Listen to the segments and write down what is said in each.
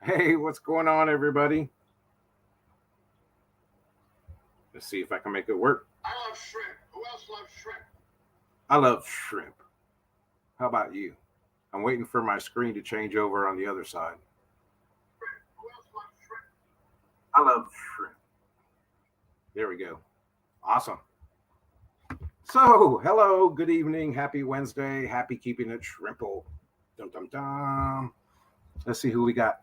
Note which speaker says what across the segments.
Speaker 1: Hey, what's going on, everybody? Let's see if I can make it work.
Speaker 2: I love shrimp. Who else loves shrimp?
Speaker 1: I love shrimp. How about you? I'm waiting for my screen to change over on the other side.
Speaker 2: Shrimp. Who else loves shrimp?
Speaker 1: I love shrimp. There we go. Awesome. So, hello, good evening, happy Wednesday, happy keeping it shrimple. Dum dum dum. Let's see who we got.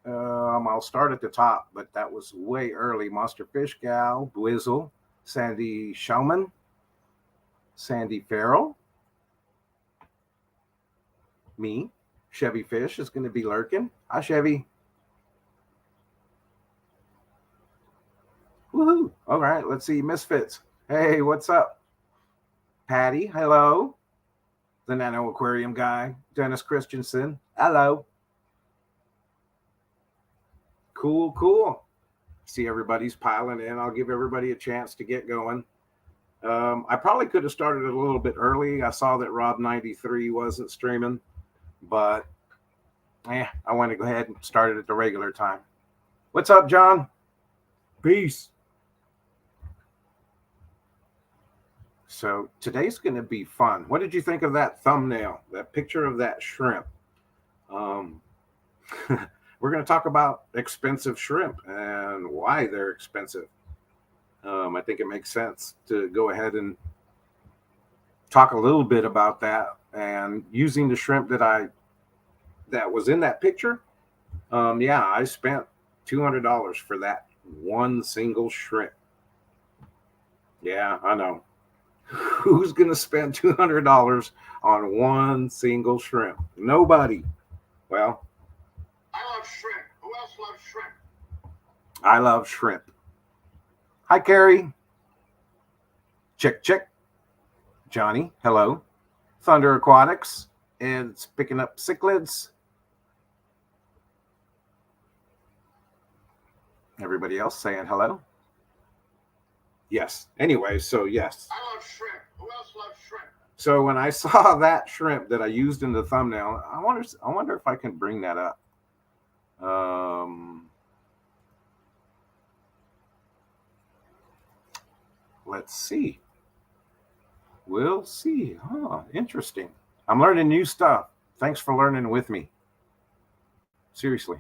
Speaker 1: I'll start at the top, but that was way early. Monster Fish Gal, Blizzle, Sandy Showman, Sandy Farrell, me, Chevy Fish is going to be lurking. Hi, Chevy. Woohoo. All right, let's see. Misfits. Hey, what's up? Patty, hello. The Nano Aquarium guy, Dennis Christensen. Hello. Cool. See, everybody's piling in. I'll give everybody a chance to get going. I probably could have started it a little bit early. I saw that Rob93 wasn't streaming, but I want to go ahead and start it at the regular time. What's up, John? Peace. So today's going to be fun. What did you think of that thumbnail, that picture of that shrimp? We're going to talk about expensive shrimp and why they're expensive. I think it makes sense to go ahead and talk a little bit about that and using the shrimp that was in that picture. I spent $200 for that one single shrimp. Yeah, I know. Who's going to spend $200 on one single shrimp? Nobody. Well,
Speaker 2: I love shrimp. Who else loves shrimp?
Speaker 1: I love shrimp. Hi, Carrie. Check. Johnny, hello. Thunder Aquatics. And it's picking up cichlids. Everybody else saying hello? Yes. Anyway, so yes.
Speaker 2: I love shrimp. Who else loves shrimp?
Speaker 1: So when I saw that shrimp that I used in the thumbnail, I wonder if I can bring that up. Let's see. We'll see. Oh, interesting. I'm learning new stuff. Thanks for learning with me. Seriously.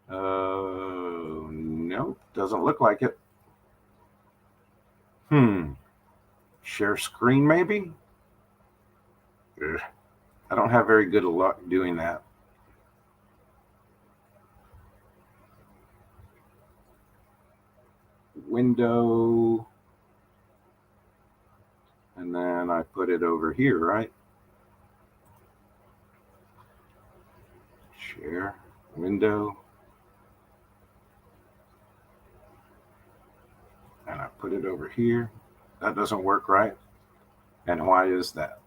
Speaker 1: No, doesn't look like it. Share screen, maybe? Ugh. I don't have very good luck doing that. Window. And then I put it over here, right? Share, window. And I put it over here. That doesn't work right. And why is that?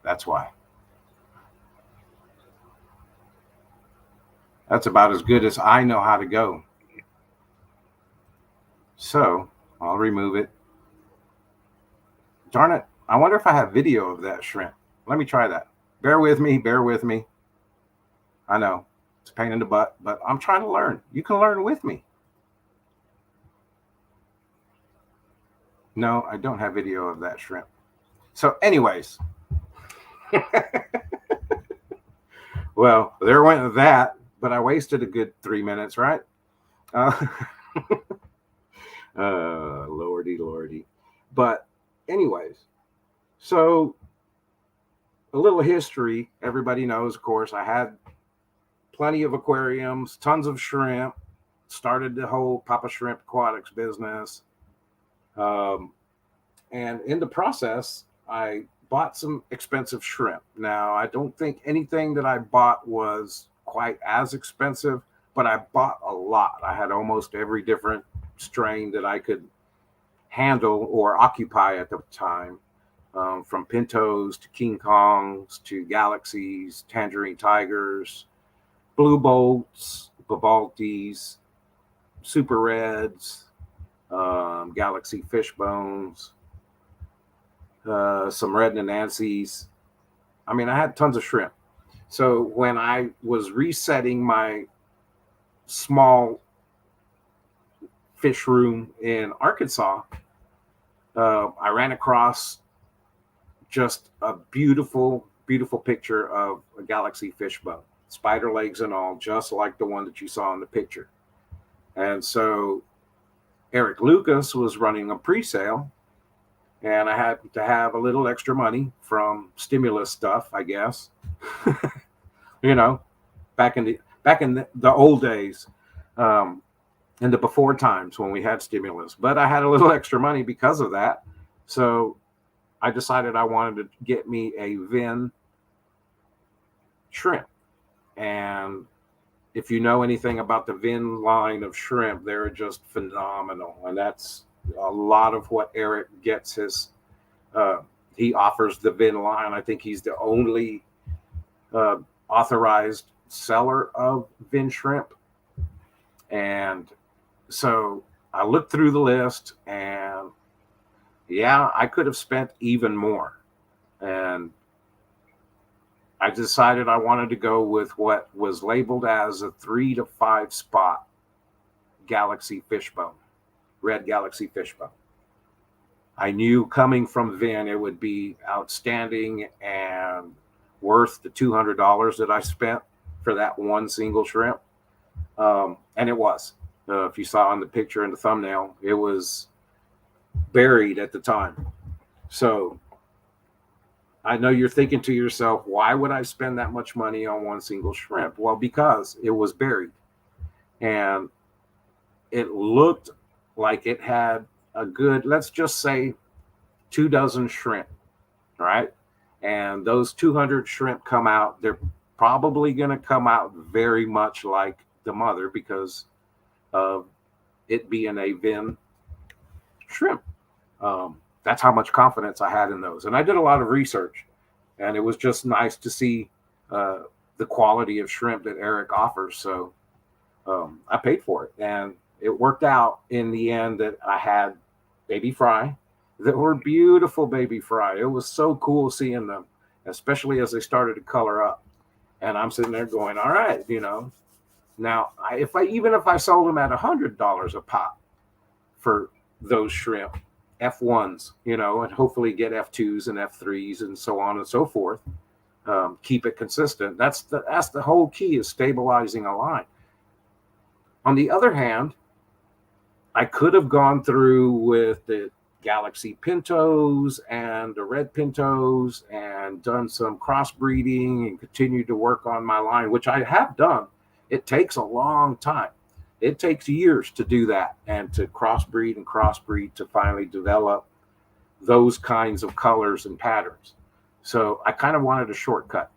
Speaker 1: That's why. That's about as good as I know how to go. So I'll remove it. Darn it. I wonder if I have video of that shrimp. Let me try that. Bear with me. I know it's a pain in the butt, but I'm trying to learn. You can learn with me. No, I don't have video of that shrimp. So anyways, well, there went that, but I wasted a good 3 minutes, right? Lordy. But anyways, so a little history. Everybody knows, of course, I had plenty of aquariums, tons of shrimp, started the whole Papa Shrimp Aquatics business. And in the process, I bought some expensive shrimp. Now, I don't think anything that I bought was quite as expensive, but I bought a lot. I had almost every different strain that I could handle or occupy at the time, from Pintos to King Kongs to Galaxies, Tangerine Tigers, Blue Bolts, Babaltis, Super Reds, Galaxy Fishbones, some Red Nancy's. I mean, I had tons of shrimp. So when I was resetting my small fish room in Arkansas, I ran across just a beautiful, beautiful picture of a galaxy fishbone, spider legs and all, just like the one that you saw in the picture. And so Eric Lucas was running a pre-sale, and I had to have a little extra money from stimulus stuff, I guess. you know, back in the old days, um, in the before times when we had stimulus. But I had a little extra money because of that, so I decided I wanted to get me a Vin shrimp. And if you know anything about the Vin line of shrimp, they're just phenomenal. And that's a lot of what Eric gets his. Uh, he offers the Vin line. I think he's the only uh, authorized seller of Vin shrimp. And so I looked through the list, and yeah, I could have spent even more. And I decided I wanted to go with what was labeled as a 3 to 5 spot galaxy fishbone, red galaxy fishbone. I knew coming from Vin it would be outstanding and worth the $200 that I spent for that one single shrimp. And it was. If you saw in the picture in the thumbnail, it was buried at the time. So I know you're thinking to yourself, why would I spend that much money on one single shrimp? Well, because it was buried. And it looked like it had a good, let's just say, 24 shrimp, right? And those 200 shrimp come out, they're probably going to come out very much like the mother because of it being a Vin shrimp. That's how much confidence I had in those. And I did a lot of research, and it was just nice to see the quality of shrimp that Eric offers. So I paid for it, and it worked out in the end that I had baby fry that were beautiful baby fry. It was so cool seeing them, especially as they started to color up. And I'm sitting there going, all right, now if I sold them at $100 a pop for those shrimp, F1s, and hopefully get F2s and F3s and so on and so forth. Keep it consistent. That's the whole key, is stabilizing a line. On the other hand, I could have gone through with the Galaxy Pintos and the Red Pintos and done some crossbreeding and continued to work on my line, which I have done. It takes a long time. It takes years to do that and to crossbreed to finally develop those kinds of colors and patterns. So I kind of wanted a shortcut,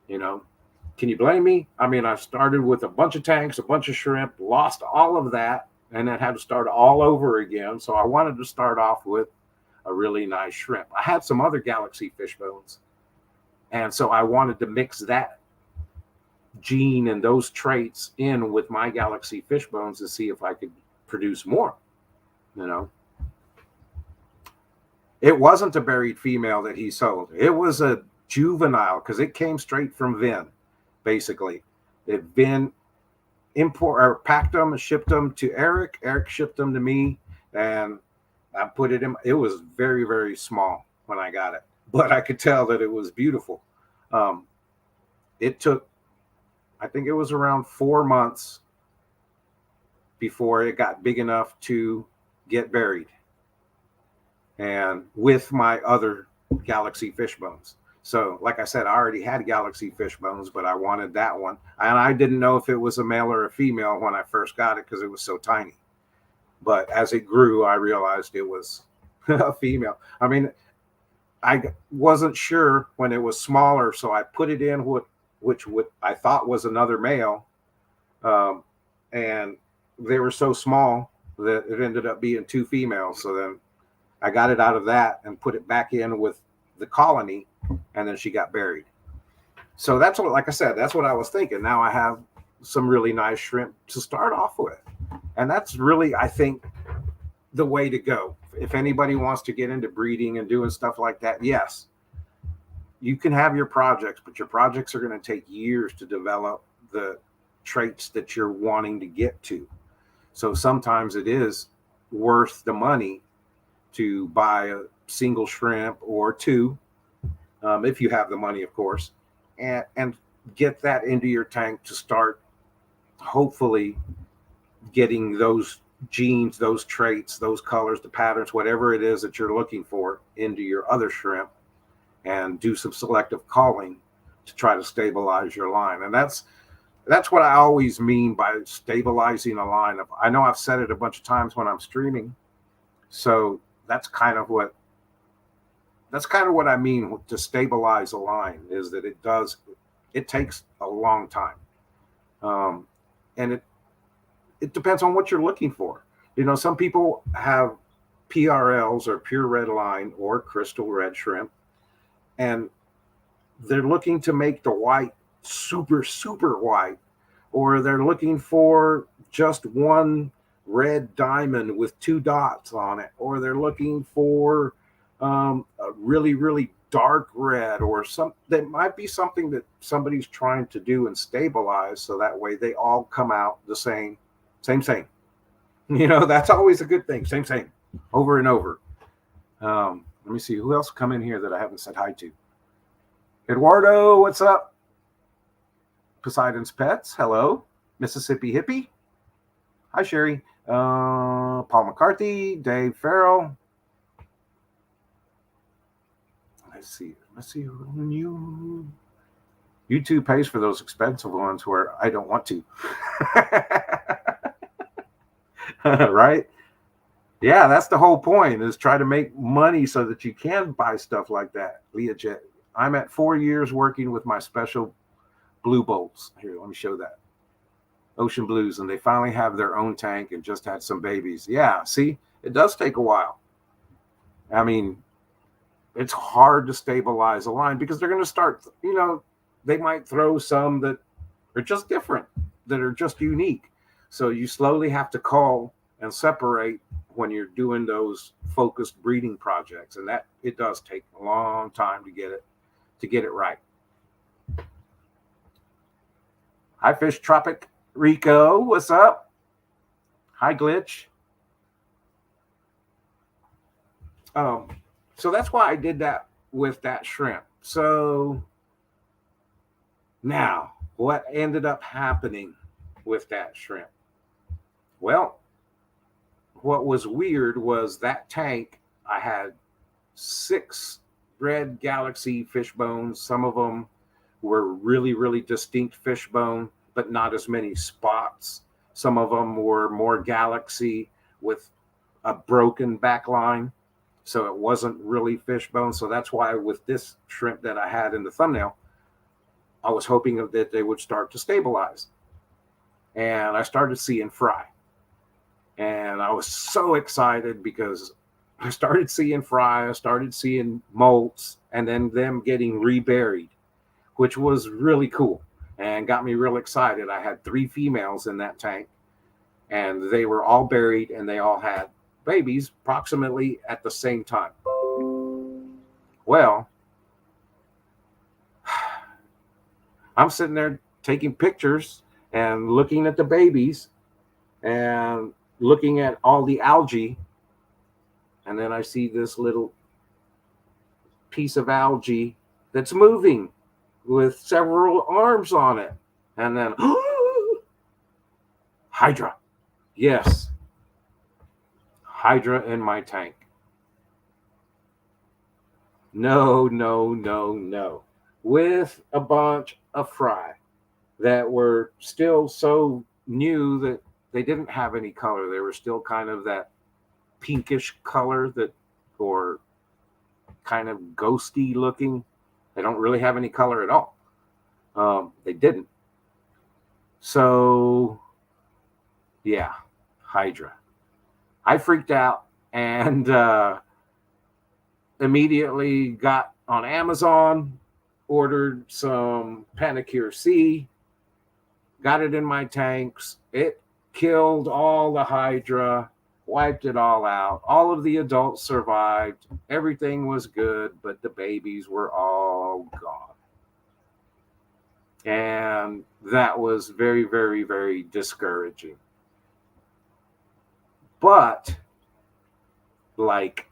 Speaker 1: Can you blame me? I mean, I started with a bunch of tanks, a bunch of shrimp, lost all of that, and then had to start all over again. So I wanted to start off with a really nice shrimp. I had some other galaxy fish bones, and so I wanted to mix that gene and those traits in with my galaxy fish bones to see if I could produce more. It wasn't a buried female that he sold. It was a juvenile, because it came straight from Vin, basically. Vin packed them and shipped them to Eric. Eric shipped them to me, and I put it in. It was very, very small when I got it, but I could tell that it was beautiful. It took, I think it was around 4 months before it got big enough to get buried, and with my other galaxy fish bones. So like I said, I already had galaxy fish bones, but I wanted that one. And I didn't know if it was a male or a female when I first got it because it was so tiny. But as it grew, I realized it was a female. I mean, I wasn't sure when it was smaller, so I put it in which I thought was another male. And they were so small that it ended up being 2 females. So then I got it out of that and put it back in with the colony, and then she got buried. So that's what, like I said, that's what I was thinking. Now I have some really nice shrimp to start off with. And that's really, I think, the way to go. If anybody wants to get into breeding and doing stuff like that, yes, you can have your projects, but your projects are going to take years to develop the traits that you're wanting to get to. So sometimes it is worth the money to buy a single shrimp or two, if you have the money, of course, and get that into your tank to start hopefully getting those genes, those traits, those colors, the patterns, whatever it is that you're looking for into your other shrimp, and do some selective calling to try to stabilize your line. And that's what I always mean by stabilizing a line. I know I've said it a bunch of times when I'm streaming. So that's kind of what I mean to stabilize a line, is that it takes a long time. And it depends on what you're looking for. Some people have PRLs, or pure red line, or crystal red shrimp, and they're looking to make the white super, super white, or they're looking for just one red diamond with 2 dots on it, or they're looking for a really, really dark red, or that might be something that somebody's trying to do and stabilize, so that way they all come out the same. That's always a good thing. Same, over and over. Let me see who else come in here that I haven't said hi to. Eduardo, what's up? Poseidon's Pets, hello. Mississippi Hippie, hi. Sherry, Paul McCarthy, Dave Farrell. Let's see who YouTube pays for those expensive ones where I don't want to. Right? Yeah, that's the whole point, is try to make money so that you can buy stuff like that. Leah Jet, I'm at 4 years working with my special blue bolts. Here, let me show that. Ocean Blues, and they finally have their own tank and just had some babies. Yeah, see, it does take a while. I mean, it's hard to stabilize a line because they're going to start, they might throw some that are just different, that are just unique. So you slowly have to call and separate when you're doing those focused breeding projects. And that it does take a long time to get it right. Hi, Fish Tropic Rico, what's up? Hi, Glitch. So that's why I did that with that shrimp. So now, what ended up happening with that shrimp? Well, what was weird was that tank, I had 6 red galaxy fish bones. Some of them were really, really distinct fish bone, but not as many spots. Some of them were more galaxy with a broken back line. So it wasn't really fish bone. So that's why with this shrimp that I had in the thumbnail, I was hoping that they would start to stabilize. And I started seeing fry. And I was so excited because I started seeing fry, I started seeing molts, and then them getting reburied, which was really cool and got me real excited. I had 3 females in that tank, and they were all buried, and they all had babies approximately at the same time. Well, I'm sitting there taking pictures and looking at the babies and looking at all the algae, and then I see this little piece of algae that's moving with several arms on it, and then Hydra. Yes, Hydra in my tank. No, with a bunch of fry that were still so new that they didn't have any color. They were still kind of that pinkish color, or kind of ghosty looking. They don't really have any color at all. They didn't. So yeah, Hydra. I freaked out and immediately got on Amazon, ordered some Panicure C, got it in my tanks. It killed all the Hydra. wiped it all out. All of the adults survived. Everything was good, but the babies were all gone. And that was very, very, very discouraging. But like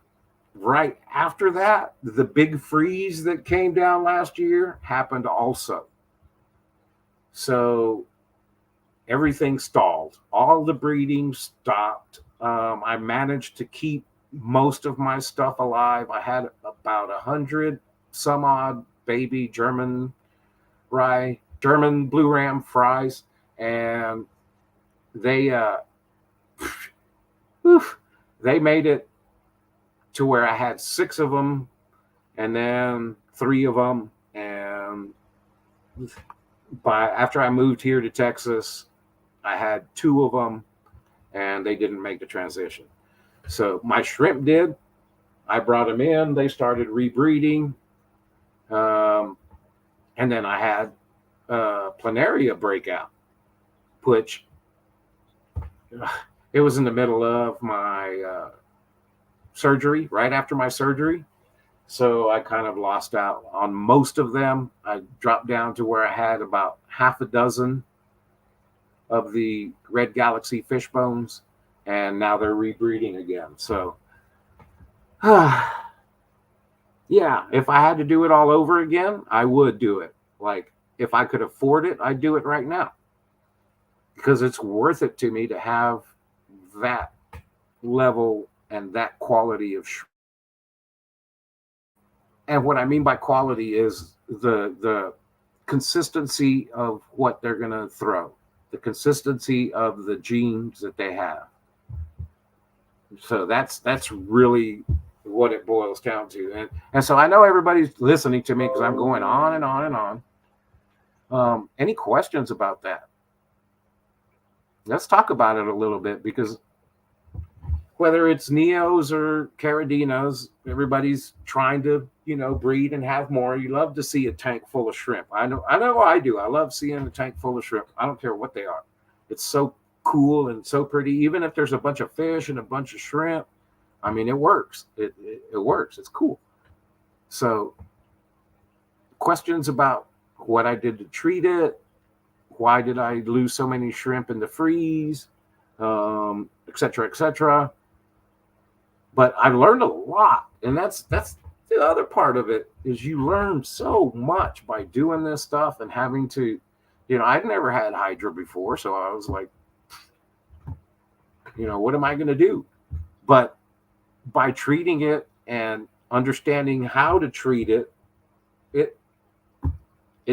Speaker 1: right after that, the big freeze that came down last year happened also. So everything stalled. All the breeding stopped. I managed to keep most of my stuff alive. I had about 100 some odd baby German blue ram fries, and they they made it to where I had 6 of them, and then 3 of them, and after I moved here to Texas, I had 2 of them, and they didn't make the transition. So my shrimp did. I brought them in. They started rebreeding, and then I had planaria breakout, which it was in the middle of my surgery, right after my surgery. So I kind of lost out on most of them. I dropped down to where I had about half a dozen of the red galaxy fish bones, and now they're rebreeding again. So yeah, if I had to do it all over again, I would do it. Like if I could afford it, I'd do it right now, because it's worth it to me to have that level and that quality of shrimp. And what I mean by quality is the consistency of what they're going to throw, the consistency of the genes that they have. So that's really what it boils down to. And so I know everybody's listening to me because I'm going on and on and on. Any questions about that? Let's talk about it a little bit, because whether it's Neos or Caradinas, everybody's trying to, breed and have more. You love to see a tank full of shrimp. I know I do. I love seeing a tank full of shrimp. I don't care what they are. It's so cool and so pretty. Even if there's a bunch of fish and a bunch of shrimp, I mean, it works. It works. It's cool. So questions about what I did to treat it, why did I lose so many shrimp in the freeze, et cetera, et cetera. But I've learned a lot, and that's the other part of it, is you learn so much by doing this stuff and having to, I'd never had Hydra before, so I was like, what am I going to do? But by treating it and understanding how to treat it, it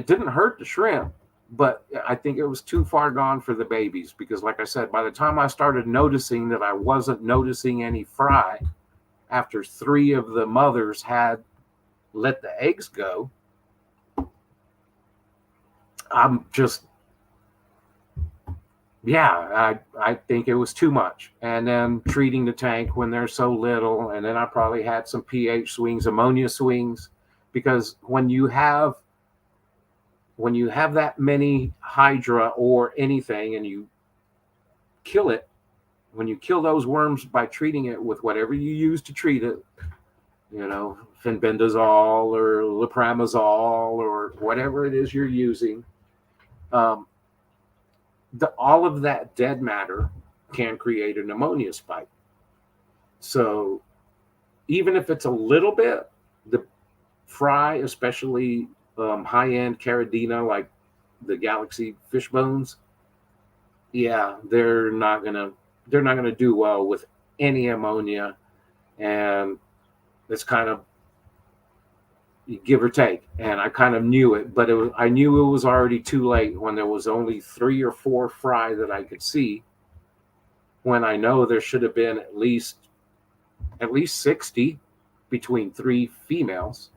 Speaker 1: didn't hurt the shrimp, but I think it was too far gone for the babies, because like I said, by the time I started noticing that I wasn't noticing any fry after 3 of the mothers had let the eggs go, I'm just, I think it was too much. And then treating the tank when they're so little, and then I probably had some pH swings, ammonia swings, because when you have that many Hydra or anything and you kill it, when you kill those worms by treating it with whatever you use to treat it, fenbendazole or lopramazole or whatever it is you're using, all of that dead matter can create a pneumonia spike. So even if it's a little bit, the fry, especially high-end Caradina like the Galaxy fish bones, they're not gonna do well with any ammonia, and it's kind of give or take. And I kind of knew it, but I knew it was already too late when there was only 3 or 4 fry that I could see, when I know there should have been at least 60 between 3 females.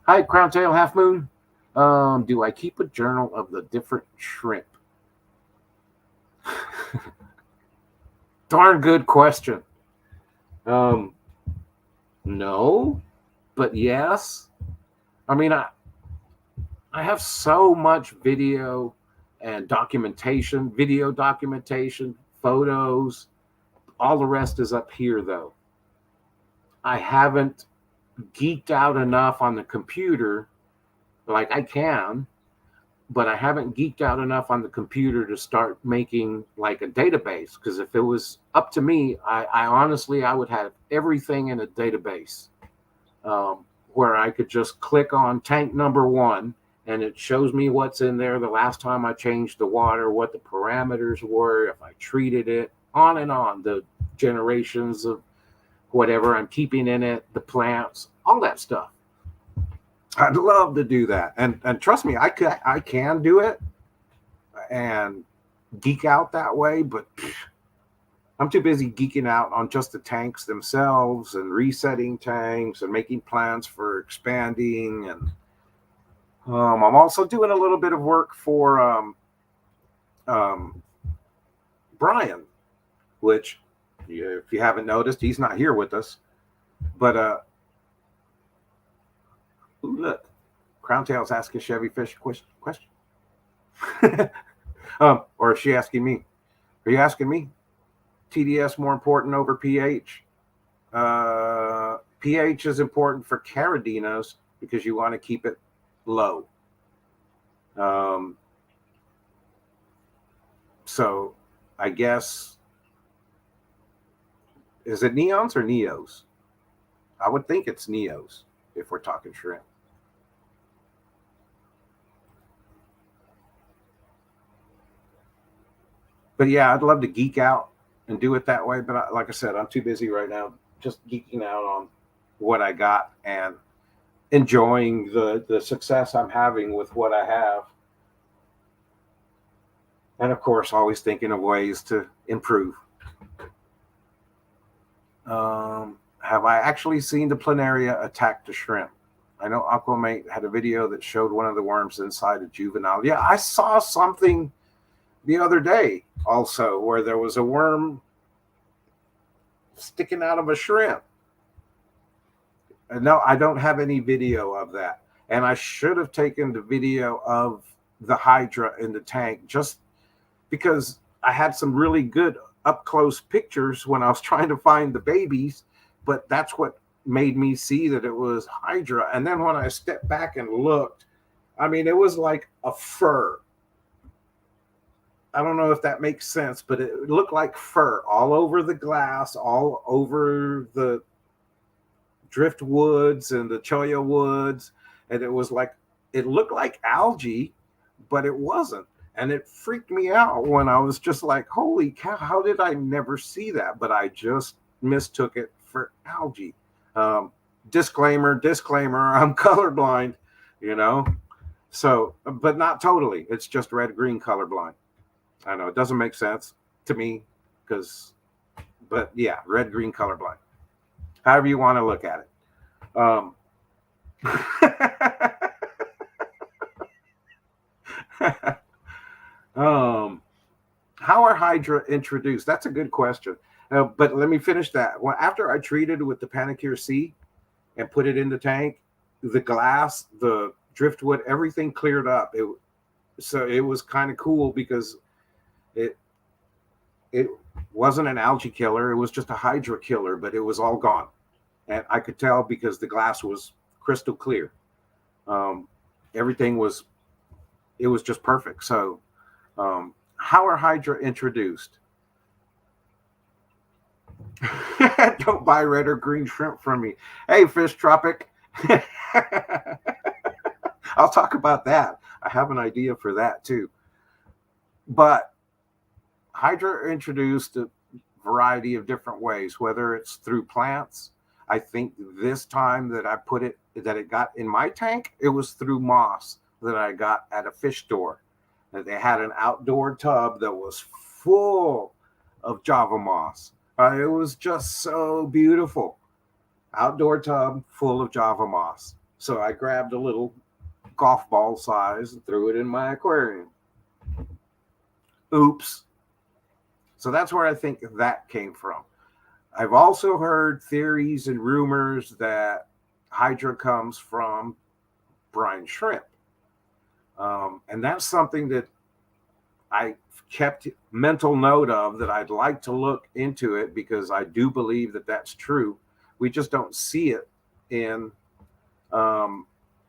Speaker 1: Hi, Crown Tail Half Moon. Do I keep a journal of the different shrimp? Darn good question. No, but yes. I mean, I have so much video and video documentation, photos. All the rest is up here, though. I haven't geeked out enough on the computer, like I can, but I haven't geeked out enough on the computer to start making like a database. Because if it was up to me, I honestly, I would have everything in a database, where I could just click on tank number one and it shows me what's in there, the last time I changed the water, what the parameters were, if I treated it, on and on, the generations of whatever I'm keeping in it, the plants, all that stuff. I'd love to do that. And trust me, I can do it and geek out that way, but I'm too busy geeking out on just the tanks themselves and resetting tanks and making plans for expanding. And I'm also doing a little bit of work for um, Brian, which, if you haven't noticed, he's not here with us. But ooh, look, Crowntail's asking Chevy Fish a question. Or is she asking me? Are you asking me? TDS more important over pH? pH is important for Caradinos because you want to keep it low. So I guess, is it neons or neos? I would think it's neos if we're talking shrimp. But yeah, I'd love to geek out and do it that way. But like I said, I'm too busy right now just geeking out on what I got and enjoying the success I'm having with what I have. And of course, always thinking of ways to improve. Have I actually seen the planaria attack the shrimp? I know Aquamate had a video that showed one of the worms inside a juvenile. Yeah, I saw something the other day also where there was a worm sticking out of a shrimp. No, I don't have any video of that. And I should have taken the video of the Hydra in the tank just because I had some really good up close pictures when I was trying to find the babies. But that's what made me see that it was Hydra. And then when I stepped back and looked, I mean, it was like a fur. I don't know if that makes sense, but it looked like fur all over the glass, all over the driftwoods and the cholla woods. And it was like, it looked like algae, but it wasn't. And it freaked me out when I was just like, holy cow, how did I never see that? But I just mistook it for algae. Disclaimer, I'm colorblind, you know? So, but not totally. It's just red-green colorblind. I know it doesn't make sense to me but yeah, red-green colorblind. However you want to look at it. How are Hydra introduced? That's a good question. But let me finish that. Well, after I treated with the Panicure C and put it in the tank, the glass, the driftwood, everything cleared up. So it was kind of cool because it wasn't an algae killer. It was just a Hydra killer, but it was all gone. And I could tell because the glass was crystal clear. Everything was just perfect. So how are Hydra introduced? Don't buy red or green shrimp from me. Hey, Fish Tropic. I'll talk about that. I have an idea for that too. But Hydra are introduced a variety of different ways, whether it's through plants. I think this time that it got in my tank, it was through moss that I got at a fish store. They had an outdoor tub that was full of Java moss. It was just so beautiful. Outdoor tub full of Java moss. So I grabbed a little golf ball size and threw it in my aquarium. Oops. So that's where I think that came from. I've also heard theories and rumors that Hydra comes from brine shrimp. And that's something that I kept mental note of, that I'd like to look into it, because I do believe that that's true. We just don't see it in um,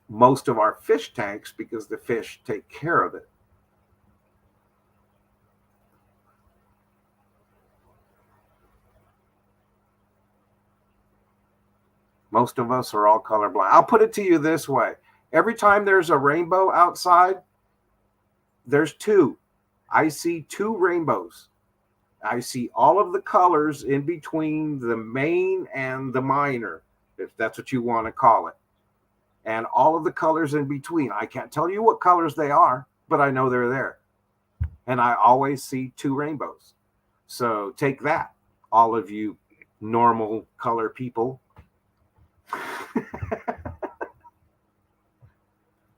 Speaker 1: most of our fish tanks because the fish take care of it. Most of us are all colorblind. I'll put it to you this way. Every time there's a rainbow outside, there's two. I see two rainbows. I see all of the colors in between the main and the minor, if that's what you want to call it. And all of the colors in between. I can't tell you what colors they are, but I know they're there. And I always see two rainbows. So take that, all of you normal color people.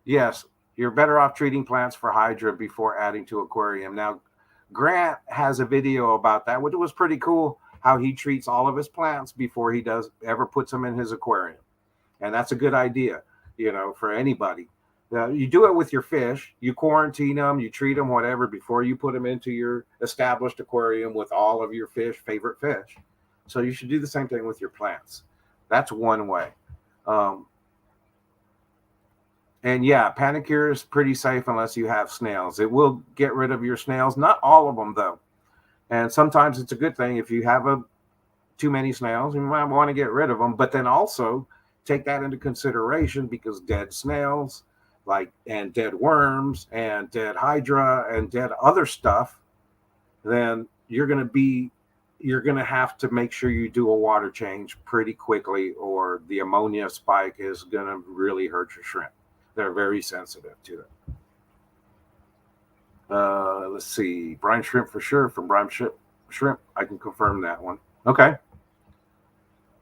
Speaker 1: Yes, you're better off treating plants for hydra before adding to aquarium. Now, Grant has a video about that, which was pretty cool, how he treats all of his plants before he does ever puts them in his aquarium. And that's a good idea, for anybody. You do it with your fish. You quarantine them, you treat them, whatever, before you put them into your established aquarium with all of your favorite fish. So you should do the same thing with your plants. That's one way. And yeah, Panicure is pretty safe unless you have snails. It will get rid of your snails. Not all of them, though. And sometimes it's a good thing if you have too many snails, you might want to get rid of them. But then also take that into consideration, because dead snails, and dead worms and dead hydra and dead other stuff, then you're going to have to make sure you do a water change pretty quickly, or the ammonia spike is going to really hurt your shrimp. They're very sensitive to it. Let's see. Brine Shrimp for sure. From Brine Shrimp. I can confirm that one. Okay.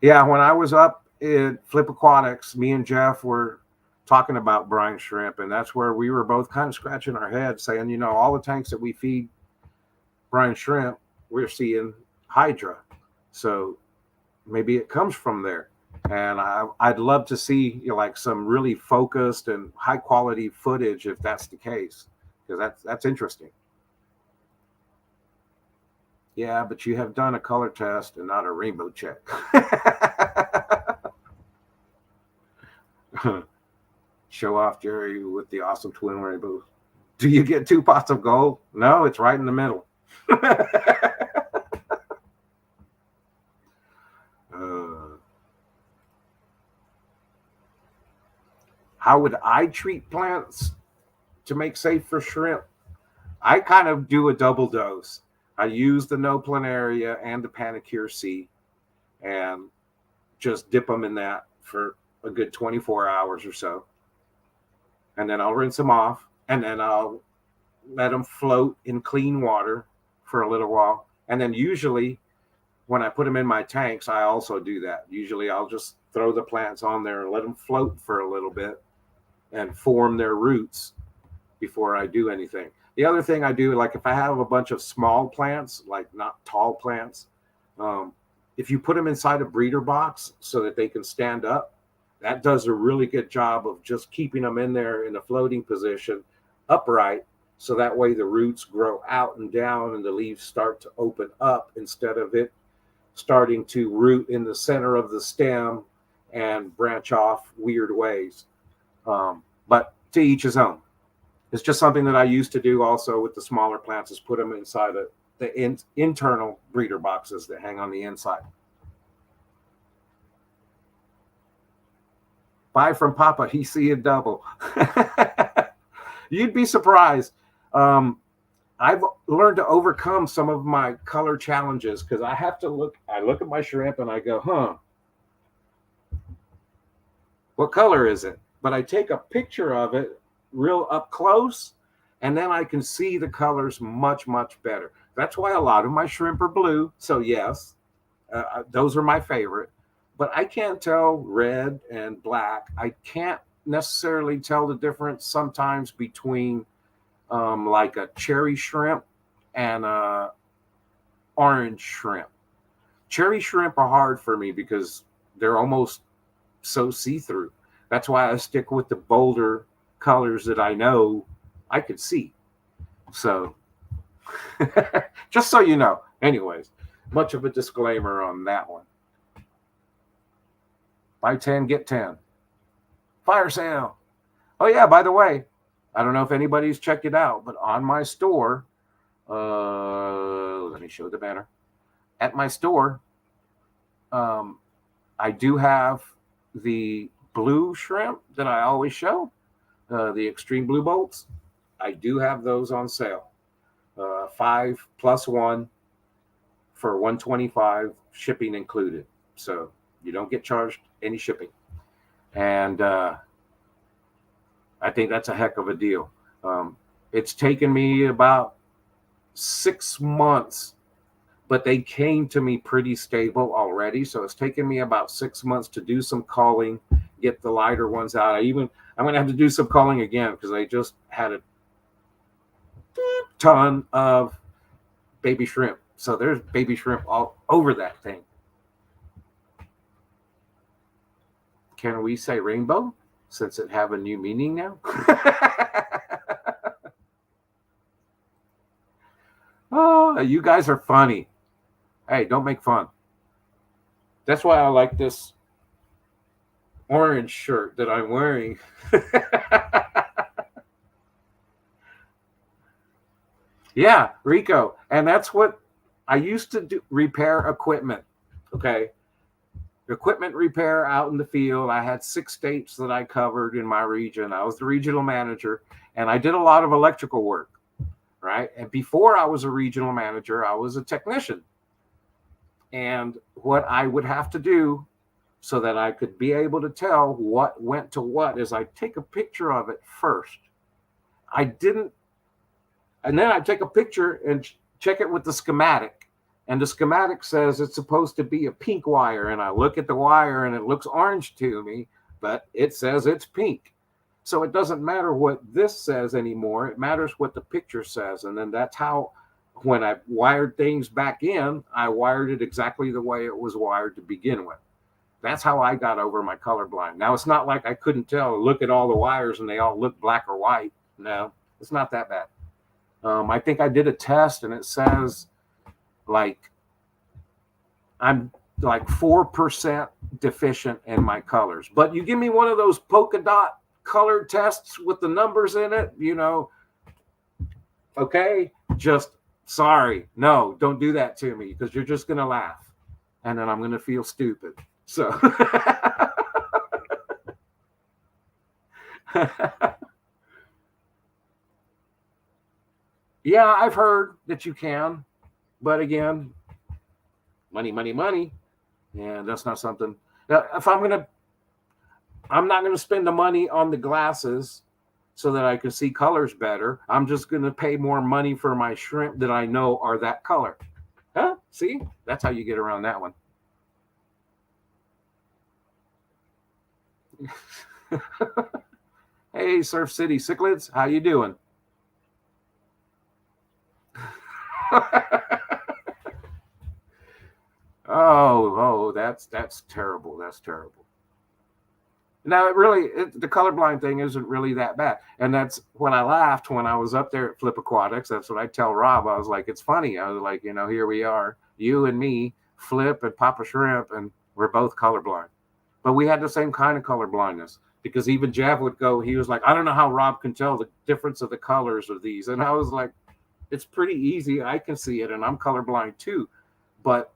Speaker 1: Yeah, when I was up at Flip Aquatics, me and Jeff were talking about brine shrimp, and that's where we were both kind of scratching our heads saying, all the tanks that we feed brine shrimp, we're seeing hydra. So maybe it comes from there. And I'd love to see some really focused and high quality footage if that's the case, because that's interesting. Yeah, but you have done a color test and not a rainbow check. Show off Jerry with the awesome twin rainbows. Do you get 2 pots of gold? No, it's right in the middle. How would I treat plants to make safe for shrimp? I kind of do a double dose. I use the no planaria and the Panicure C, and just dip them in that for a good 24 hours or so. And then I'll rinse them off, and then I'll let them float in clean water for a little while. And then usually when I put them in my tanks, I also do that. Usually I'll just throw the plants on there and let them float for a little bit and form their roots before I do anything. The other thing I do, if I have a bunch of small plants, not tall plants, if you put them inside a breeder box so that they can stand up, that does a really good job of just keeping them in there in a floating position upright. So that way the roots grow out and down and the leaves start to open up, instead of it starting to root in the center of the stem and branch off weird ways. But to each his own. It's just something that I used to do also with the smaller plants, is put them inside the internal breeder boxes that hang on the inside. Buy from Papa, he see a double. You'd be surprised. I've learned to overcome some of my color challenges, because I look at my shrimp and I go, what color is it? But I take a picture of it real up close, and then I can see the colors much, much better. That's why a lot of my shrimp are blue. So yes, those are my favorite. But I can't tell red and black. I can't necessarily tell the difference sometimes between a cherry shrimp and orange shrimp. Cherry shrimp are hard for me because they're almost so see-through. That's why I stick with the bolder colors that I know I could see. So just so you know. Anyways, much of a disclaimer on that one. Buy 10, get 10. Fire sale. Oh, yeah, by the way, I don't know if anybody's checked it out, but on my store, let me show the banner. At my store, I do have the blue shrimp that I always show, the extreme blue bolts. I do have those on sale. 5 plus 1 for $125, shipping included. So you don't get charged any shipping. And I think that's a heck of a deal. It's taken me about 6 months, but they came to me pretty stable already. So it's taken me about 6 months to do some calling, get the lighter ones out. I'm going to have to do some calling again because I just had a ton of baby shrimp. So there's baby shrimp all over that thing. Can we say rainbow since it have a new meaning now? Oh, you guys are funny. Hey, don't make fun. That's why I like this orange shirt that I'm wearing. Yeah, Rico. And that's what I used to do, repair equipment. Okay. Equipment repair out in the field. I had 6 states that I covered in my region. I was the regional manager, and I did a lot of electrical work, right? And before I was a regional manager, I was a technician. And what I would have to do so that I could be able to tell what went to what is I take a picture of it first. And then I take a picture and check it with the schematic. And the schematic says it's supposed to be a pink wire. And I look at the wire and it looks orange to me, but it says it's pink. So it doesn't matter what this says anymore. It matters what the picture says. And then that's how, when I wired things back in, I wired it exactly the way it was wired to begin with. That's how I got over my colorblind. Now, it's not like I couldn't tell, look at all the wires and they all look black or white. No, it's not that bad. I think I did a test and it says like I'm like 4% deficient in my colors. But you give me one of those polka dot color tests with the numbers in it, okay, just sorry. No, don't do that to me because you're just going to laugh and then I'm going to feel stupid. So yeah, I've heard that you can, but again, money, and that's not something. If I'm not going to spend the money on the glasses so that I can see colors better. I'm just going to pay more money for my shrimp that I know are that color. Huh? See, that's how you get around that one. Hey, Surf City Cichlids, how you doing? Oh, that's terrible. That's terrible. Now, the colorblind thing isn't really that bad. And that's when I laughed when I was up there at Flip Aquatics. That's what I tell Rob. I was like, it's funny. I was like, here we are, you and me, Flip and Papa Shrimp, and we're both colorblind. But we had the same kind of color blindness because even Jeff would go, he was like, I don't know how Rob can tell the difference of the colors of these. And I was like, it's pretty easy. I can see it and I'm colorblind too. But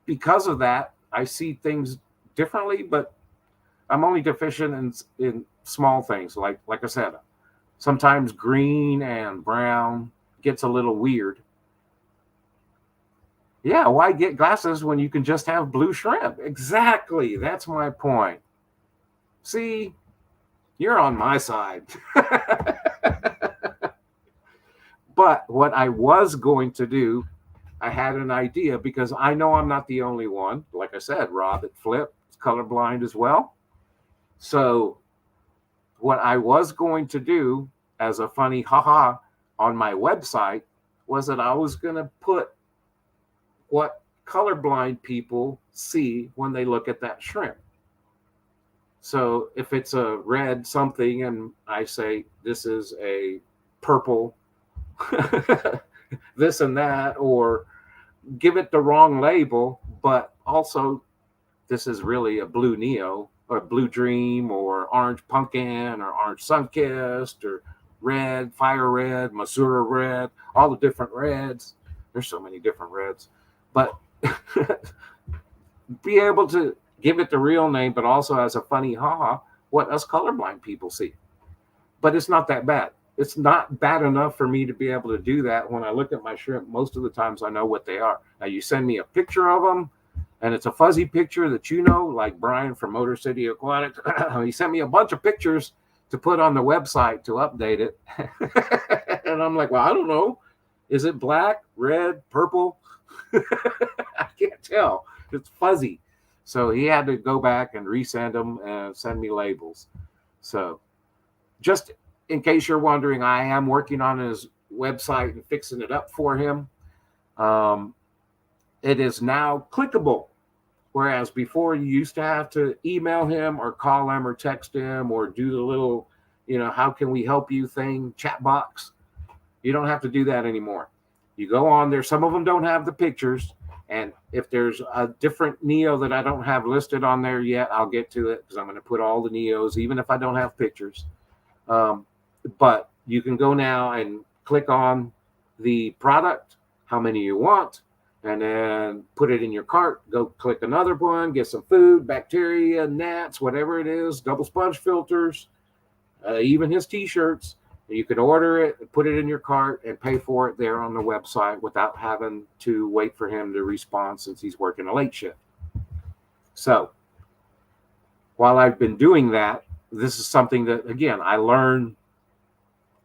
Speaker 1: because of that, I see things differently, but I'm only deficient in small things. Like I said, sometimes green and brown gets a little weird. Yeah, why get glasses when you can just have blue shrimp? Exactly. That's my point. See, you're on my side. But what I was going to do, I had an idea because I know I'm not the only one. Like I said, Rob at Flip is colorblind as well. So what I was going to do as a funny haha on my website was that I was going to put what colorblind people see when they look at that shrimp. So if it's a red something and I say this is a purple this and that, or give it the wrong label, but also this is really a blue Neo or blue dream or orange pumpkin or orange sunkissed or red, fire red, Masura red, all the different reds. There's so many different reds. But be able to give it the real name, but also as a funny haha, what us colorblind people see. But it's not that bad. It's not bad enough for me to be able to do that. When I look at my shrimp, most of the times I know what they are. Now you send me a picture of them, and it's a fuzzy picture that you know, like Brian from Motor City Aquatics. He sent me a bunch of pictures to put on the website to update it. And I'm like, well, I don't know. Is it black, red, purple? I can't tell. It's fuzzy. So he had to go back and resend them and send me labels. So just in case you're wondering, I am working on his website and fixing it up for him. It is now clickable. Whereas before you used to have to email him or call him or text him or do the little, how can we help you thing, chat box. You don't have to do that anymore. You go on there. Some of them don't have the pictures. And if there's a different Neo that I don't have listed on there yet, I'll get to it because I'm going to put all the Neos, even if I don't have pictures. But you can go now and click on the product, how many you want, and then put it in your cart. Go click another one, get some food, bacteria, gnats, whatever it is, double sponge filters, even his t-shirts. You can order it, put it in your cart, and pay for it there on the website without having to wait for him to respond since he's working a late shift. So while I've been doing that, this is something that, again, I learned.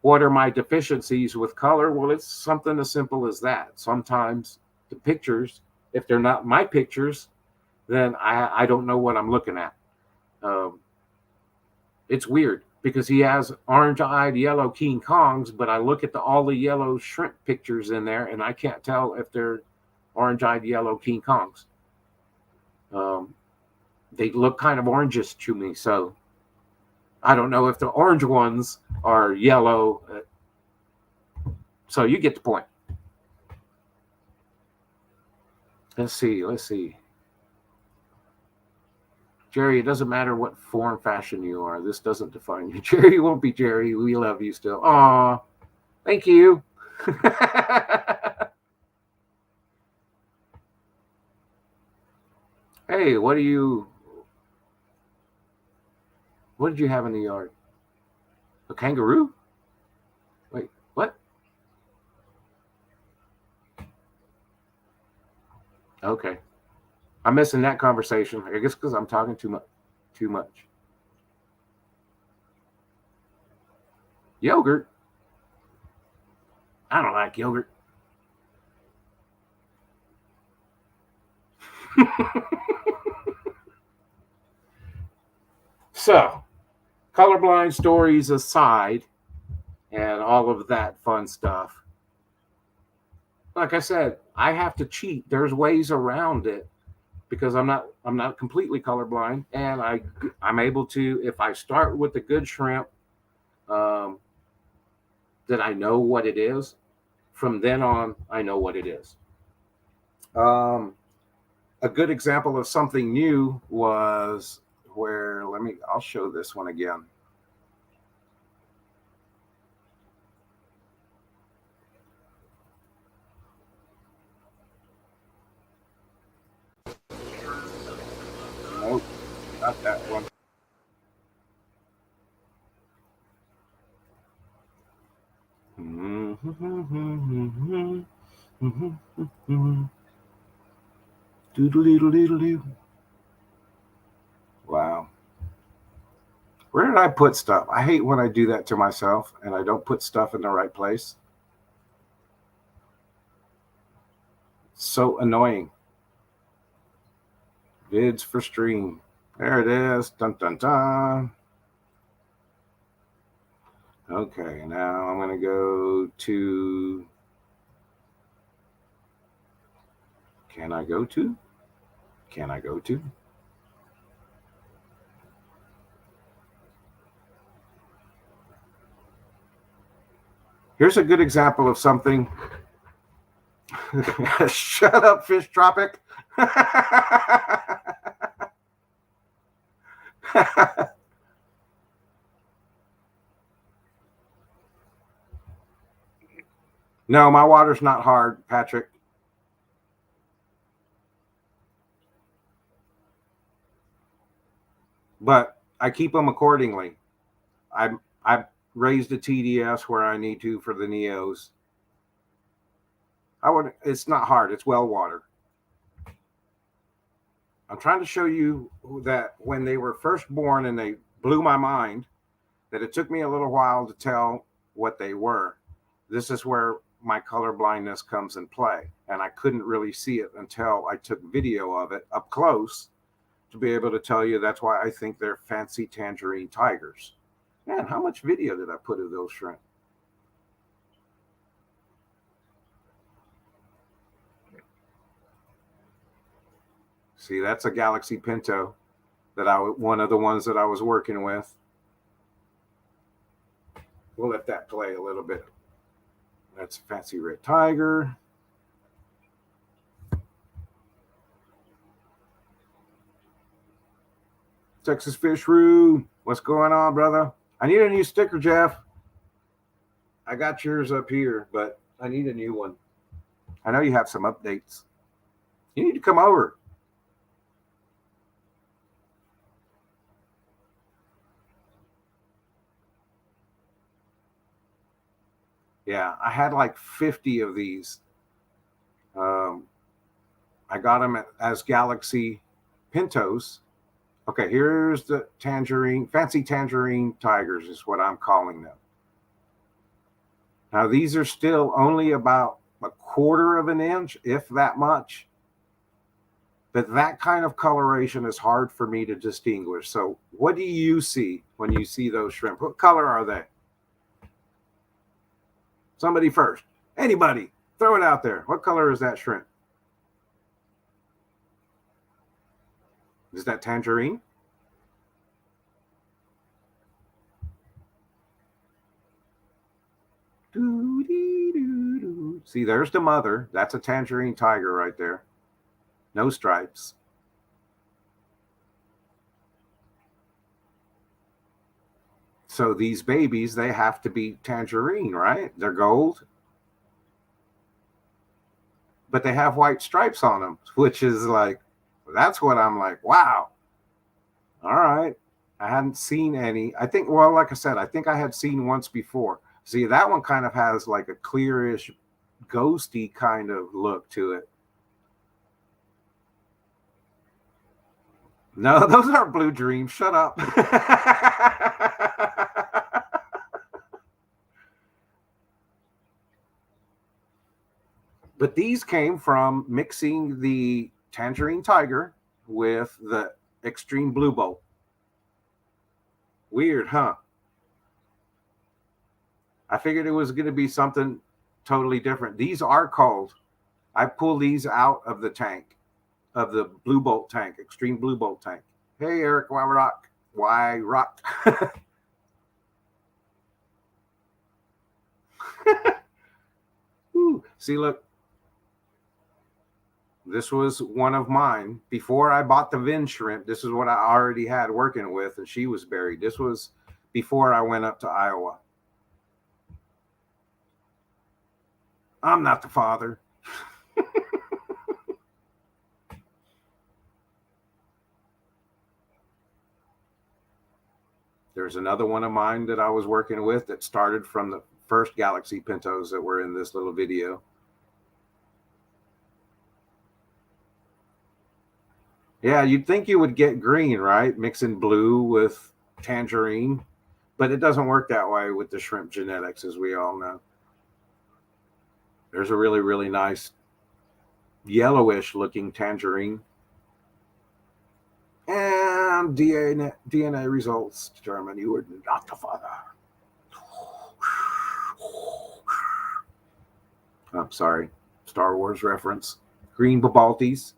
Speaker 1: What are my deficiencies with color? Well, it's something as simple as that. Sometimes the pictures, if they're not my pictures, then I don't know what I'm looking at. It's weird because he has orange-eyed yellow King Kongs, but I look at all the yellow shrimp pictures in there, and I can't tell if they're orange-eyed yellow King Kongs. They look kind of orangish to me, so I don't know if the orange ones are yellow. So you get the point. Let's see. Jerry, it doesn't matter what form, fashion you are. This doesn't define you. Jerry won't be Jerry. We love you still. Aw, thank you. Hey, what did you have in the yard? A kangaroo? Wait, what? Okay. I'm missing that conversation. I guess because I'm talking too much. Yogurt? I don't like yogurt. So, colorblind stories aside, and all of that fun stuff. Like I said, I have to cheat. There's ways around it because I'm not completely colorblind, and I'm able to, if I start with the good shrimp, that I know what it is. From then on, I know what it is. A good example of something new was where I'll show this one again. Nope, not that one. Doodle-doodle-doodle-doo. Wow. Where did I put stuff? I hate when I do that to myself and I don't put stuff in the right place. So annoying. Vids for stream. There it is. Dun dun dun. Okay, now I'm going to go to. Can I go to? Here's a good example of something. Shut up, Fish Tropic. No, my water's not hard, Patrick. But I keep them accordingly. I've raised a TDS where I need to for the Neos. It's not hard. It's well water. I'm trying to show you that when they were first born and they blew my mind, that it took me a little while to tell what they were. This is where my color blindness comes in play. And I couldn't really see it until I took video of it up close to be able to tell you. That's why I think they're fancy tangerine tigers. Man, how much video did I put of those shrimp? See, that's a Galaxy Pinto one of the ones that I was working with. We'll let that play a little bit. That's a fancy red tiger. Texas Fish Room. What's going on, brother? I need a new sticker, Jeff. I got yours up here, but I need a new one. I know you have some updates. You need to come over. Yeah, I had like 50 of these. I got them as Galaxy Pintos. Okay, here's the fancy tangerine tigers is what I'm calling them. Now, these are still only about a quarter of an inch, if that much. But that kind of coloration is hard for me to distinguish. So what do you see when you see those shrimp? What color are they? Somebody first. Anybody. Throw it out there. What color is that shrimp? Is that tangerine? See, there's the mother. That's a tangerine tiger right there. No stripes. So these babies, they have to be tangerine, right? They're gold. But they have white stripes on them, which is like, that's what I'm like, wow. All right. I hadn't seen any. I think, well, like I said, I think I had seen once before. See, that one kind of has like a clearish, ghosty kind of look to it. No, those aren't blue dreams. Shut up. But these came from mixing the Tangerine Tiger with the Extreme Blue Bolt. Weird, huh? I figured it was going to be something totally different. These are called, I pull these out of the tank, of the Blue Bolt tank, Extreme Blue Bolt tank. Hey, Eric, why rock? Why rock? See, look. This was one of mine. Before I bought the Vin shrimp, this is what I already had working with, and she was buried. This was before I went up to Iowa. I'm not the father. There's another one of mine that I was working with that started from the first Galaxy Pintos that were in this little video. Yeah, you'd think you would get green, right? Mixing blue with tangerine, but it doesn't work that way with the shrimp genetics, as we all know. There's a really, really nice yellowish looking tangerine. And DNA results determine you were not the father. I'm sorry, Star Wars reference. Green babaltis.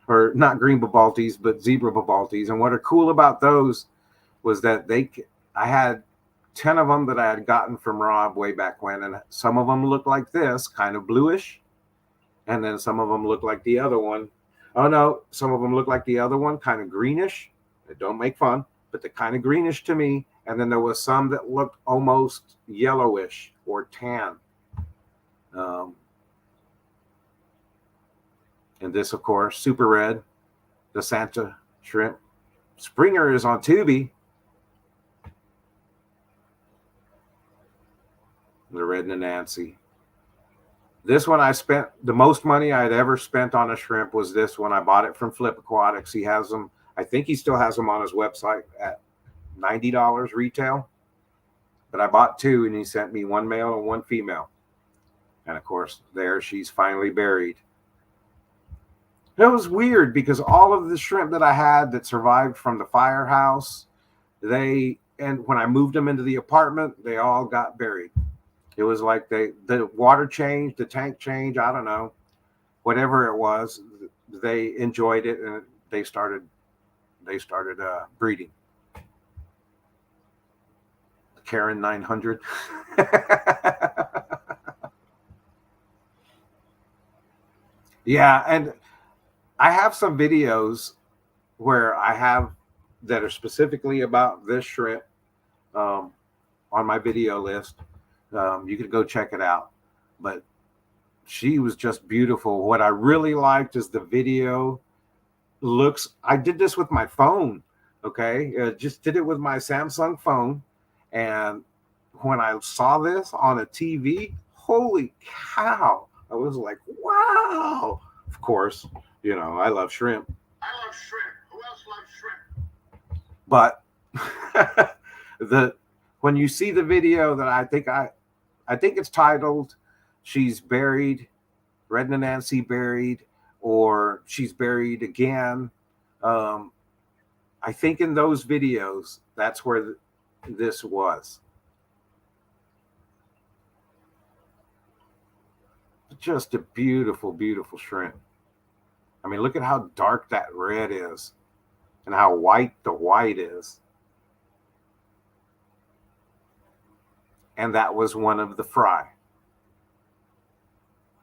Speaker 1: Or not green babaltis, but zebra babaltis. And what are cool about those was that I had 10 of them that I had gotten from Rob way back when. And some of them look like this, kind of bluish. And then some of them look like the other one. Oh, no, some of them look like the other one, kind of greenish. Don't make fun, but they're kind of greenish to me. And then there was some that looked almost yellowish or tan. And this, of course, super red, the Santa shrimp. Springer is on Tubi. The Red and Nancy. This one I spent the most money I'd ever spent on a shrimp was this one. I bought it from Flip Aquatics. He has them. I think he still has them on his website at $90 retail. But I bought two, and he sent me one male and one female. And of course, there she's finally buried. It was weird because all of the shrimp that I had that survived from the firehouse, and when I moved them into the apartment, they all got buried. It was like the water changed, the tank changed, I don't know, whatever it was. They enjoyed it, and they started breeding. Karen 900. Yeah, and I have some videos where I have that are specifically about this shrimp on my video list. You could go check it out. But she was just beautiful. What I really liked is the video I did this with my phone. Okay. Just did it with my Samsung phone. And when I saw this on a TV, holy cow. I was like, wow. Of course, I love shrimp.
Speaker 2: I love shrimp. Who else loves shrimp?
Speaker 1: But when you see the video that I think it's titled She's Buried, Red and Nancy Buried, or She's Buried Again. I think in those videos, that's where this was. Just a beautiful, beautiful shrimp. I mean, look at how dark that red is and how white the white is. And that was one of the fry.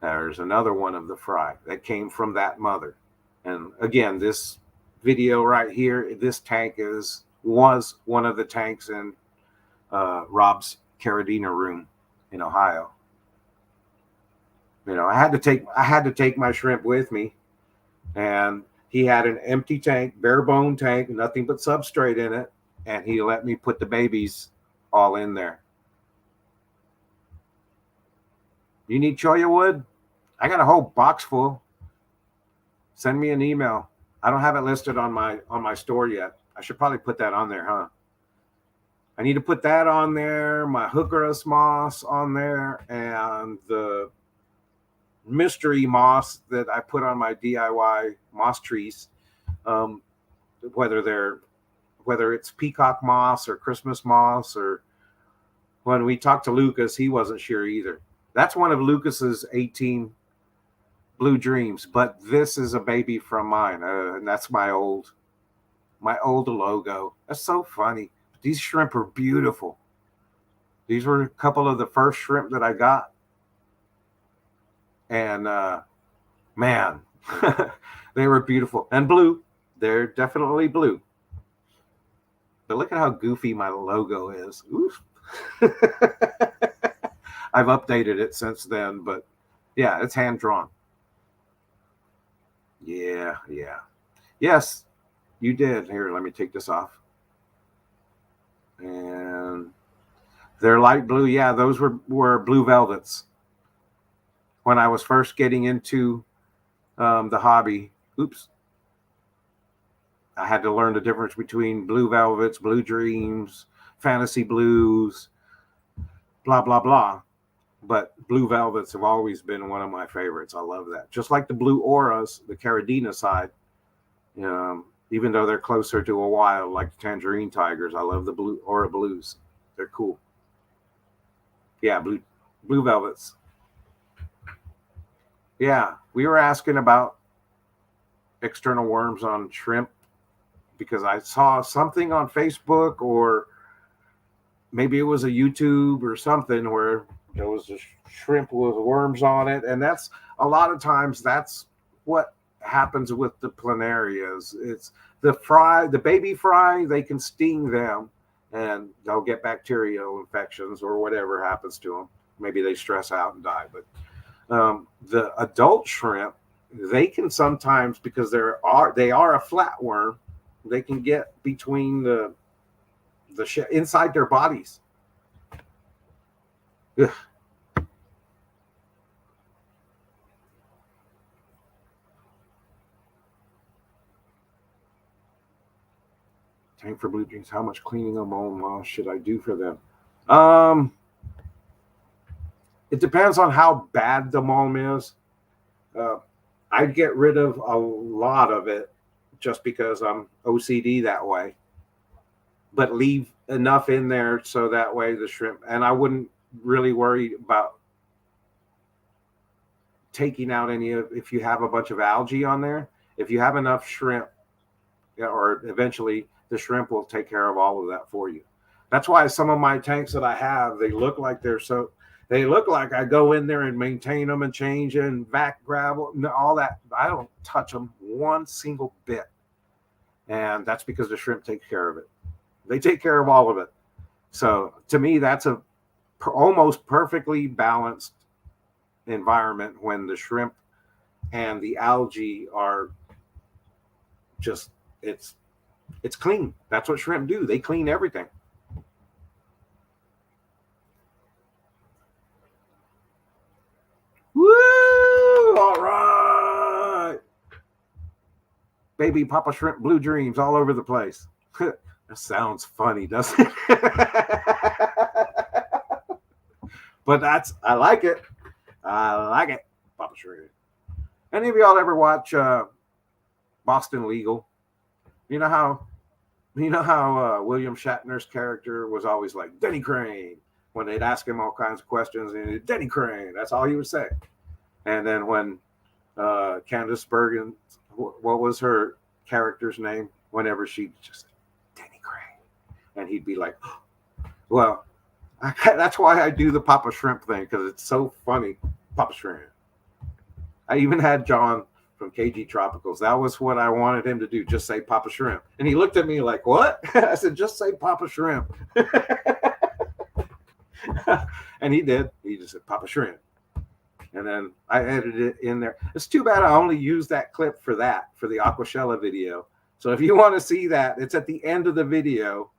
Speaker 1: There's another one of the fry that came from that mother. And again, this video right here, this tank was one of the tanks in Rob's Caradina room in Ohio. I had to take my shrimp with me, and he had an empty tank, bare bone tank, nothing but substrate in it, and he let me put the babies all in there. You need cholla wood? I got a whole box full. Send me an email. I don't have it listed on my store yet. I should probably put that on there, huh? I need to put that on there, my hookerus moss on there, and the mystery moss that I put on my DIY moss trees. Whether it's peacock moss or Christmas moss, or when we talked to Lucas, he wasn't sure either. That's one of Lucas's 18 Blue Dreams, but this is a baby from mine, and that's my old logo. That's so funny. These shrimp are beautiful. These were a couple of the first shrimp that I got, and man, they were beautiful and blue. They're definitely blue. But look at how goofy my logo is. Oof. I've updated it since then, but yeah, it's hand drawn. Yeah. Yes, you did. Here, let me take this off. And they're light blue. Yeah, those were blue velvets. When I was first getting into the hobby, I had to learn the difference between blue velvets, blue dreams, fantasy blues, blah, blah, blah. But blue velvets have always been one of my favorites. I love that. Just like the blue auras, the Caradina side, even though they're closer to a wild, like the Tangerine Tigers, I love the blue aura blues. They're cool. Yeah, blue velvets. Yeah, we were asking about external worms on shrimp because I saw something on Facebook or maybe it was a YouTube or something where there was a shrimp with worms on it, and that's a lot of times that's what happens with the planarias. It's the baby fry, they can sting them and they'll get bacterial infections or whatever happens to them. Maybe they stress out and die. But the adult shrimp, they can sometimes, because they are a flatworm, they can get between the inside their bodies. Ugh. Tank for blue jeans. How much cleaning of mold should I do for them? It depends on how bad the mulm is. I'd get rid of a lot of it just because I'm OCD that way, but leave enough in there so that way the shrimp, and I wouldn't really worry about taking out any of, if you have a bunch of algae on there. If you have enough shrimp, or eventually the shrimp will take care of all of that for you. That's why some of my tanks that I have, they look like I go in there and maintain them and change and vac gravel, all that. I don't touch them one single bit. And that's because the shrimp take care of it. They take care of all of it. So to me, that's a almost perfectly balanced environment when the shrimp and the algae are just, it's clean. That's what shrimp do. They clean everything. Woo! All right. Baby Papa Shrimp Blue Dreams all over the place. That sounds funny, doesn't it? But I like it. I like it. Papa Shrimp. Any of y'all ever watch Boston Legal? You know how William Shatner's character was always like Denny Crane when they'd ask him all kinds of questions, and Denny Crane, that's all he would say. And then when Candice Bergen, what was her character's name? Whenever she just said Denny Crane, and he'd be like, oh. Well, that's why I do the Papa Shrimp thing, because it's so funny. Papa Shrimp. I even had John from KG Tropicals. That was what I wanted him to do. Just say Papa Shrimp. And he looked at me like, what? I said, just say Papa Shrimp. And he did. He just said Papa Shrimp. And then I edited it in there. It's too bad I only used that clip for the Aquashella video. So if you want to see that, it's at the end of the video.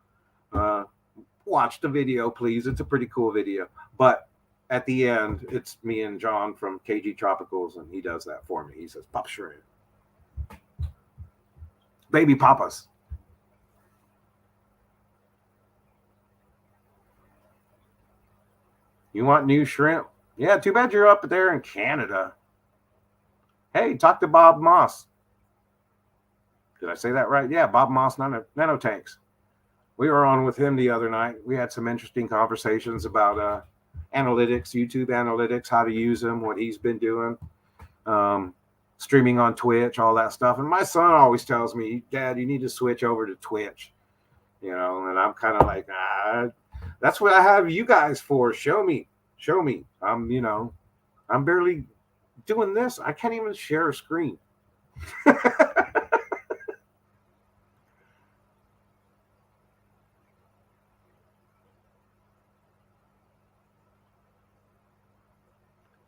Speaker 1: Watch the video, please. It's a pretty cool video. But at the end, it's me and John from KG Tropicals, and he does that for me. He says, Papa Shrimp. Baby Papas. You want new shrimp? Yeah, too bad you're up there in Canada. Hey, talk to Bob Moss. Did I say that right? Yeah, Bob Moss Nanotanks. We were on with him the other night. We had some interesting conversations about analytics, YouTube analytics, how to use them, what he's been doing, streaming on Twitch, all that stuff. And my son always tells me, Dad, you need to switch over to Twitch. And I'm kind of like, that's what I have you guys for. Show me. I'm barely doing this. I can't even share a screen.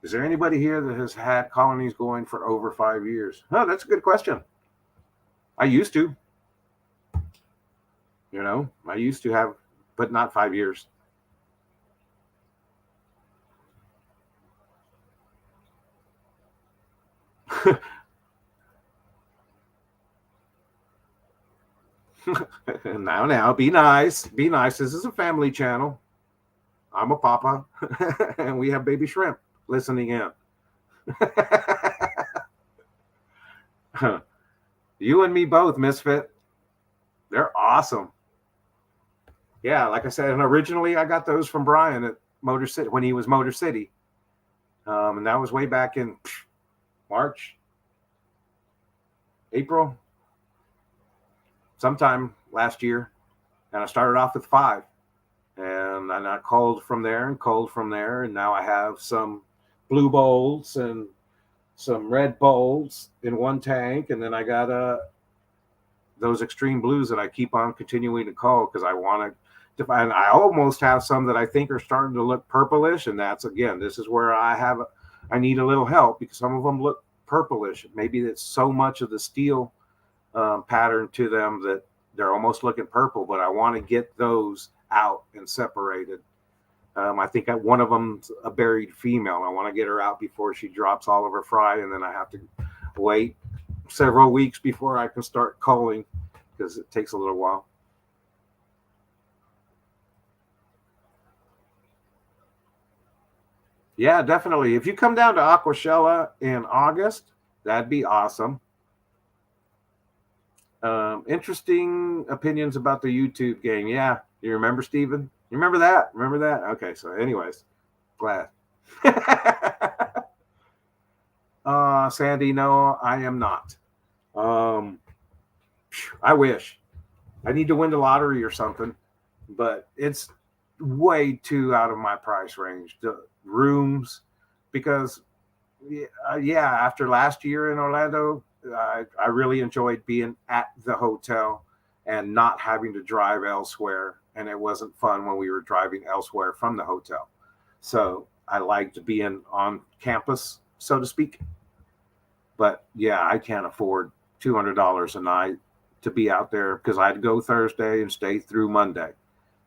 Speaker 1: Is there anybody here that has had colonies going for over 5 years? Oh, that's a good question. I used to. I used to have, but not 5 years. Now, be nice. Be nice. This is a family channel. I'm a papa, and we have baby shrimp listening in. You and me both, Misfit. They're awesome. Yeah, like I said, and originally I got those from Brian at Motor City when he was Motor City. And that was way back in March, April, sometime last year. And I started off with 5. And and I culled from there and culled from there, and now I have some blue bowls and some red bowls in one tank, and then I got those extreme blues that I keep on continuing to cull because I want to find. I almost have some that I think are starting to look purplish, and that's, again, this is where I need a little help because some of them look purplish. Maybe it's so much of the steel pattern to them that they're almost looking purple, but I want to get those out and separated. I think one of them's a buried female. I want to get her out before she drops all of her fry, and then I have to wait several weeks before I can start culling because it takes a little while. Yeah, definitely. If you come down to Aquashella in August, that'd be awesome. Interesting opinions about the YouTube game. Yeah, you remember, Steven? You remember that? Remember that? Okay, so anyways, glad. Sandy, no, I am not. I wish. I need to win the lottery or something, but it's way too out of my price range. The rooms, because after last year in Orlando, I really enjoyed being at the hotel and not having to drive elsewhere. And it wasn't fun when we were driving elsewhere from the hotel. So I liked being on campus, so to speak. But yeah, I can't afford $200 a night to be out there because I'd go Thursday and stay through Monday.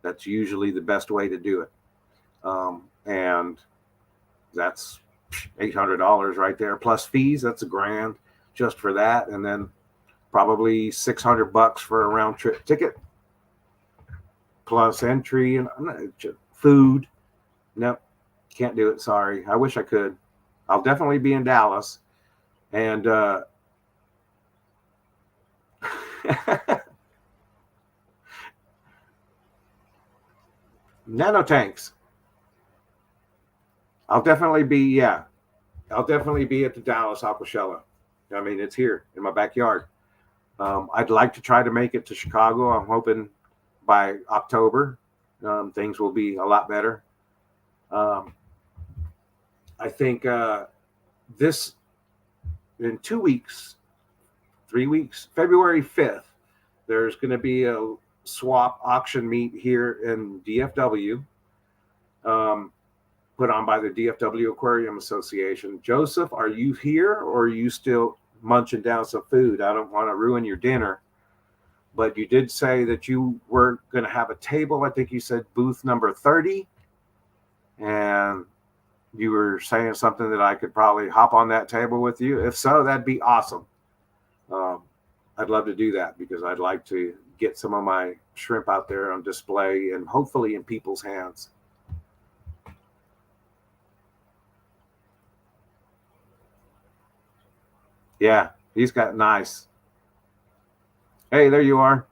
Speaker 1: That's usually the best way to do it. And that's $800 right there plus fees. That's $1,000 just for that, and then probably $600 for a round trip ticket plus entry and food. Nope, can't do it. Sorry. I wish I could. I'll definitely be in Dallas, and nano tanks. I'll definitely be at the Dallas Aquashella. I mean, it's here in my backyard. I'd like to try to make it to Chicago. I'm hoping by October things will be a lot better. I think this in 2 weeks, 3 weeks, February 5th, there's going to be a swap auction meet here in DFW. Put on by the DFW Aquarium Association. Joseph, are you here or are you still munching down some food? I don't want to ruin your dinner, but you did say that you were going to have a table. I think you said booth number 30, and you were saying something that I could probably hop on that table with you. If so, that'd be awesome. I'd love to do that because I'd like to get some of my shrimp out there on display and hopefully in people's hands. Yeah, he's got nice. Hey, there you are.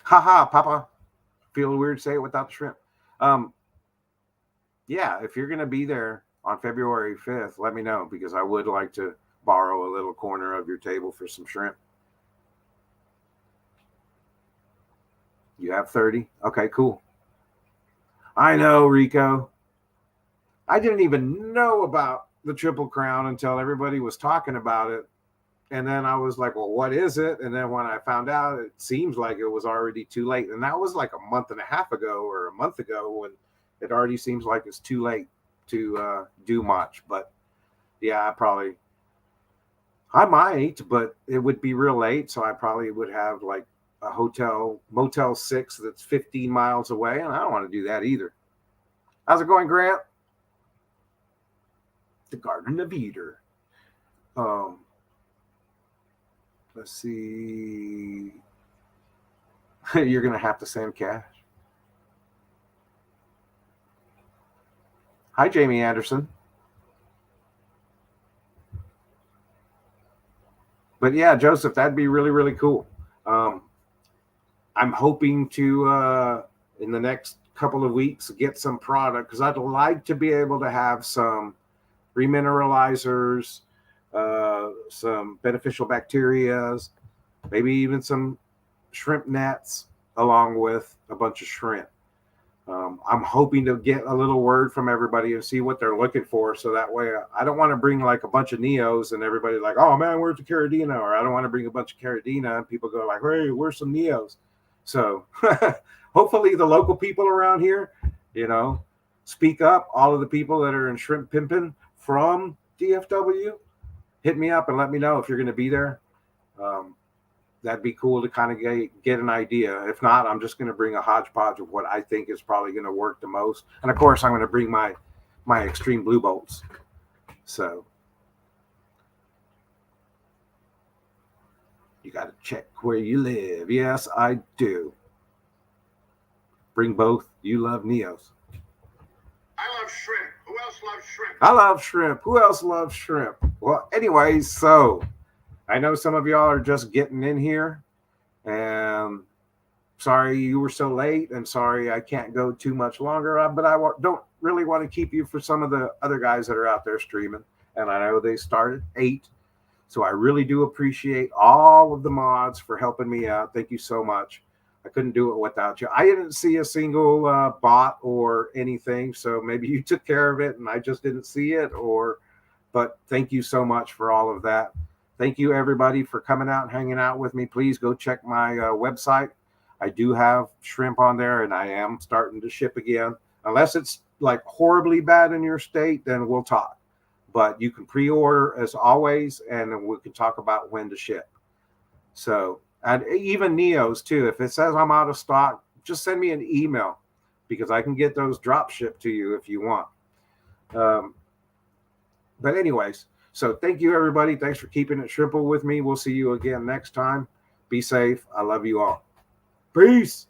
Speaker 1: Haha, Papa. Feel weird to say it without the shrimp. Yeah, if you're going to be there on February 5th, let me know because I would like to borrow a little corner of your table for some shrimp. You have 30? Okay, cool. I know, Rico. I didn't even know about the Triple Crown until everybody was talking about it. And then I was like, well, what is it? And then when I found out, it seems like it was already too late. And that was like a month and a half ago or a month ago when it already seems like it's too late to do much. But yeah, I might, but it would be real late. So I probably would have like a Motel 6 that's 15 miles away. And I don't want to do that either. How's it going, Grant? The Garden of Eden. Let's see. You're going to have to send cash. Hi, Jamie Anderson. But yeah, Joseph, that'd be really, really cool. I'm hoping to, in the next couple of weeks, get some product because I'd like to be able to have some remineralizers, some beneficial bacterias, maybe even some shrimp nets, along with a bunch of shrimp. I'm hoping to get a little word from everybody and see what they're looking for. So that way I don't want to bring like a bunch of Neos and everybody like, oh man, where's the Caridina? Or I don't want to bring a bunch of Caridina and people go like, hey, where's some Neos? So hopefully the local people around here, speak up. All of the people that are in shrimp pimping from DFW, hit me up and let me know if you're going to be there. That'd be cool to kind of get an idea. If not, I'm just going to bring a hodgepodge of what I think is probably going to work the most. And of course, I'm going to bring my extreme blue bolts. So you got to check where you live. Yes, I do. Bring both. You love Neos.
Speaker 2: I love shrimp. Who else loves shrimp?
Speaker 1: I love shrimp. Who else loves shrimp? Well, anyways, so I know some of y'all are just getting in here, and sorry you were so late, and sorry I can't go too much longer, but I don't really want to keep you for some of the other guys that are out there streaming, and I know they start at 8, so I really do appreciate all of the mods for helping me out. Thank you so much. I couldn't do it without you. I didn't see a single bot or anything, so maybe you took care of it and I just didn't see it, but thank you so much for all of that. Thank you, everybody, for coming out and hanging out with me. Please go check my website. I do have shrimp on there, and I am starting to ship again. Unless it's like horribly bad in your state, then we'll talk. But you can pre-order as always, and then we can talk about when to ship. So, and even Neos too. If it says I'm out of stock, just send me an email because I can get those drop shipped to you if you want. But anyways. So thank you, everybody. Thanks for keeping it shrimple with me. We'll see you again next time. Be safe. I love you all. Peace.